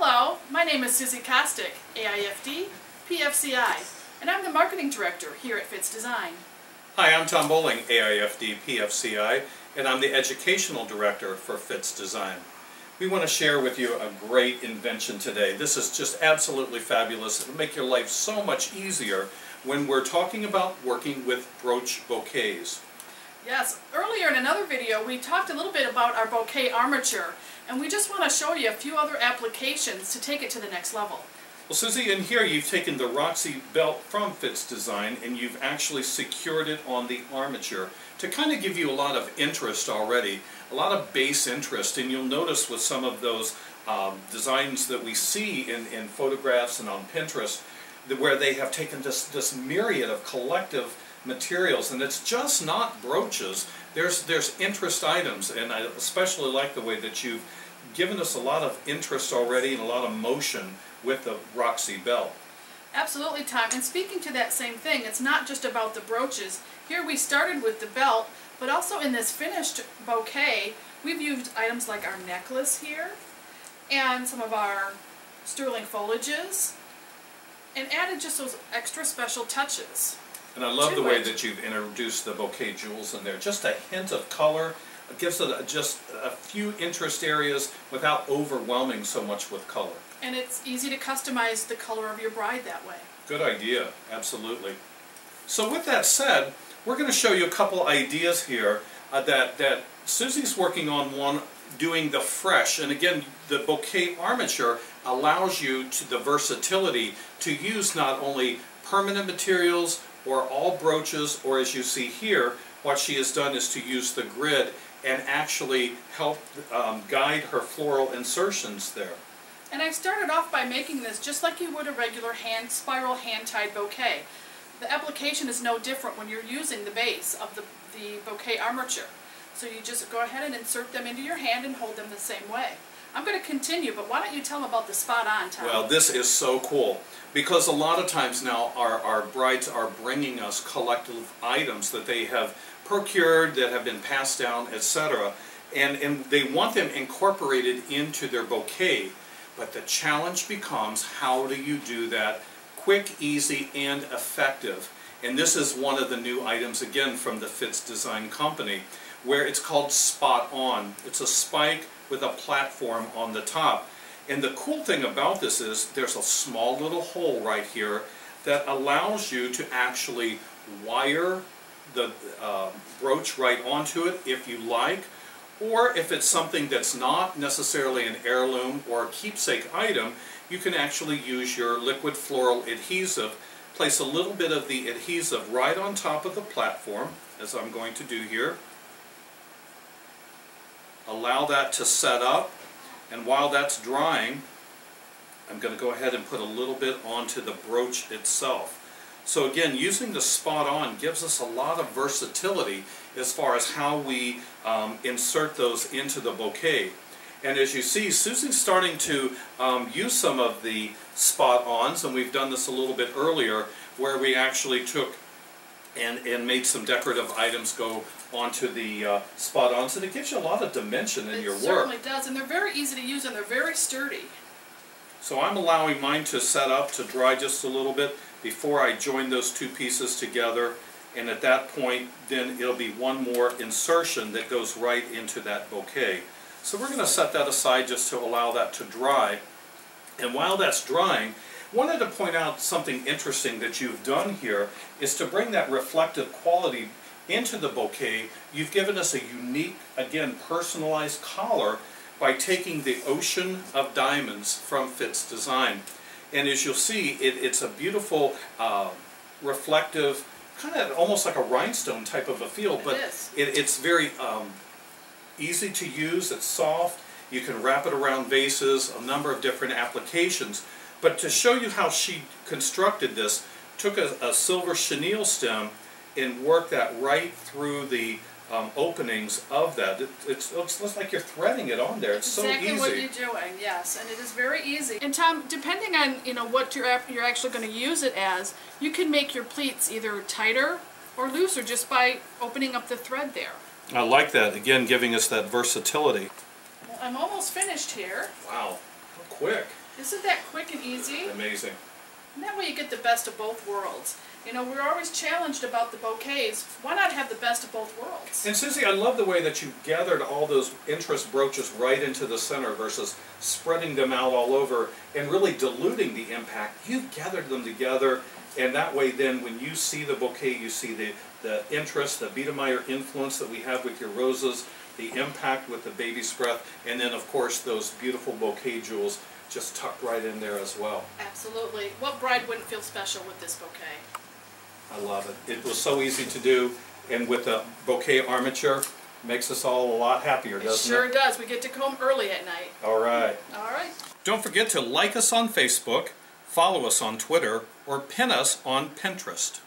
Hello, my name is Susie Kostick, AIFD, PFCI, and I'm the Marketing Director here at Fitz Design. Hi, I'm Tom Bowling, AIFD, PFCI, and I'm the Educational Director for Fitz Design. We want to share with you a great invention today. This is just absolutely fabulous. It'll make your life so much easier when we're talking about working with brooch bouquets. Yes, earlier in another video we talked a little bit about our bouquet armature, and we just want to show you a few other applications to take it to the next level. Well, Susie, in here you've taken the Roxy belt from Fitz Design and you've actually secured it on the armature to kind of give you a lot of interest already, a lot of base interest, and you'll notice with some of those designs that we see in photographs and on Pinterest where they have taken this myriad of collective materials, and it's just not brooches. There's interest items, and I especially like the way that you've given us a lot of interest already and a lot of motion with the Roxy belt. Absolutely, Tom. And speaking to that same thing, it's not just about the brooches. Here we started with the belt, but also in this finished bouquet, we've used items like our necklace here, and some of our sterling foliages, and added just those extra special touches. And I love the way that you've introduced the bouquet jewels in there. Just a hint of color. It gives it just a few interest areas without overwhelming so much with color. And it's easy to customize the color of your bride that way. Good idea, absolutely. So with that said, we're going to show you a couple ideas here that Susie's working on one doing the fresh. And again, the bouquet armature allows you the versatility to use not only permanent materials or all brooches, or as you see here, what she has done is to use the grid and actually help guide her floral insertions there. And I started off by making this just like you would a regular spiral hand-tied bouquet. The application is no different when you're using the base of the bouquet armature. So you just go ahead and insert them into your hand and hold them the same way. I'm going to continue, but why don't you tell them about the spot-on, Tom? Well, this is so cool, because a lot of times now our brides are bringing us collective items that they have procured, that have been passed down, etc. And they want them incorporated into their bouquet. But the challenge becomes, how do you do that quick, easy, and effective? And this is one of the new items, again, from the Fitz Design Company, where it's called Spot On. It's a spike with a platform on the top. And the cool thing about this is there's a small little hole right here that allows you to actually wire the brooch right onto it if you like, or if it's something that's not necessarily an heirloom or a keepsake item, you can actually use your liquid floral adhesive, place a little bit of the adhesive right on top of the platform, as I'm going to do here. Allow that to set up, and while that's drying, I'm going to go ahead and put a little bit onto the brooch itself. So again, using the Spot On gives us a lot of versatility as far as how we insert those into the bouquet. And as you see, Susie's starting to use some of the Spot Ons, and we've done this a little bit earlier, where we actually took and made some decorative items go onto the Spot Ons, and it gives you a lot of dimension in your work. It certainly does, and they're very easy to use, and they're very sturdy. So I'm allowing mine to set up to dry just a little bit before I join those two pieces together, and at that point then it'll be one more insertion that goes right into that bouquet. So we're going to set that aside just to allow that to dry. And while that's drying, I wanted to point out something interesting that you've done here is to bring that reflective quality into the bouquet. You've given us a unique, again, personalized collar by taking the Ocean of Diamonds from Fitz Design. And as you'll see, it's a beautiful, reflective, kind of almost like a rhinestone type of a feel, but it's very easy to use. It's soft. You can wrap it around vases, a number of different applications. But to show you how she constructed this, took a silver chenille stem and worked that right through the openings of that. It looks like you're threading it on there. It's so easy. Exactly what you're doing, yes, and it is very easy. And Tom, depending on what you're actually going to use it as, you can make your pleats either tighter or looser just by opening up the thread there. I like that. Again, giving us that versatility. Well, I'm almost finished here. Wow, how quick. Isn't that quick and easy? Amazing. And that way you get the best of both worlds. You know, we're always challenged about the bouquets. Why not have the best of both worlds? And Susie, I love the way that you gathered all those interest brooches right into the center versus spreading them out all over and really diluting the impact. You've gathered them together, and that way then when you see the bouquet, you see the interest, the Biedermeier influence that we have with your roses, the impact with the baby's breath, and then of course those beautiful bouquet jewels just tucked right in there as well. Absolutely. What bride wouldn't feel special with this bouquet? I love it. It was so easy to do, and with the bouquet armature, makes us all a lot happier, doesn't it? Sure does. We get to comb early at night. All right. All right. Don't forget to like us on Facebook, follow us on Twitter, or pin us on Pinterest.